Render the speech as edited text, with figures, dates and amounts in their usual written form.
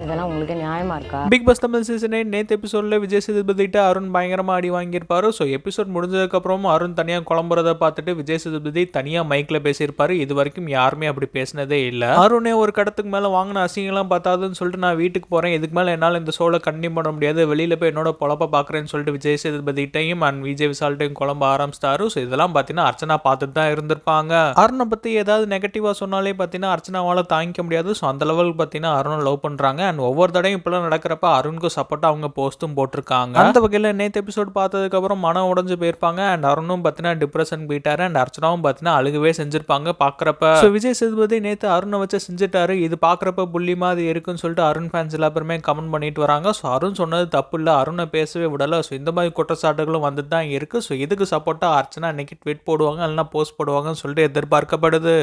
இதெல்லாம் உங்களுக்கு நியாயமா இருக்கா? பிக் பாஸ் தமிழ் சீசன் 8 நேற்று எபிசோட்ல விஜய் சேதுபதிட்ட அருண் பயங்கரமா அடி வாங்கியிருப்பாரு. ஸோ எபிசோட் முடிஞ்சதுக்கு அப்புறமும் அருண் தனியாக குழம்புறதை பார்த்துட்டு விஜய் சேதுபதி தனியா மைக்ல பேசியிருப்பாரு. இது வரைக்கும் யாருமே அப்படி பேசினதே இல்லை. அருணே ஒரு கடத்துக்கு மேல வாங்கின அசிங்கெல்லாம் பார்த்தாதுன்னு சொல்லிட்டு நான் வீட்டுக்கு போறேன், இதுக்கு மேல என்னால் இந்த ஷோல கண்டினியூ பண்ண முடியாது, வெளியில போய் என்னோட பொழப்ப பாக்குறேன்னு சொல்லிட்டு விஜய் சேதுபதிட்டையும் அண்ட் விஜய் விசால்ட்டையும் குழம்ப ஆரம்பிச்சிட்டாரு. ஸோ இதெல்லாம் பார்த்தீங்கன்னா அர்ச்சனா பார்த்துட்டு தான் இருந்திருப்பாங்க. அருணை பத்தி ஏதாவது நெகட்டிவா சொன்னாலே பார்த்தீங்கன்னா அர்ச்சனாவால தாங்கிக்க முடியாது. ஸோ அந்த லெவலுக்கு பார்த்தீங்கன்னா அருணை லவ் பண்றாங்க. அண்ட் ஒவ்வொரு தடையும் இப்பெல்லாம் நடக்கிறப்ப அருணுக்கு சப்போர்ட்டா அவங்க போஸ்ட்டும் போட்டிருக்காங்க. அந்த வகையில் நேற்று எபிசோட் பார்த்ததுக்கு அப்புறம் மனம் உடஞ்சு போயிருப்பாங்க. அண்ட் அருணும் பார்த்தீங்கன்னா டிப்ரெஷன் போயிட்டாரு. அண்ட் அர்ச்சனாவும் பார்த்தீங்கன்னா அழுகவே செஞ்சிருப்பாங்க பார்க்குறப்ப. ஸோ விஜய் சேதுபதி நேற்று அருணை வச்சு செஞ்சுட்டாரு, இது பார்க்குறப்ப புள்ளி மாதிரி இருக்குன்னு சொல்லிட்டு அருண் ஃபேன்ஸ் எல்லா பேருமே கமெண்ட் பண்ணிட்டு வராங்க. ஸோ அருண் சொன்னது தப்பு இல்லை, அருணை பேசவே விடலை. ஸோ இந்த மாதிரி குற்றச்சாட்டுகளும் வந்துட்டு தான் இருக்கு. ஸோ இதுக்கு சப்போர்ட்டா அர்ச்சனா இன்னைக்கு ட்வீட் போடுவாங்க, இல்லைன்னா போஸ்ட் போடுவாங்கன்னு சொல்லிட்டு எதிர்பார்க்கப்படுது.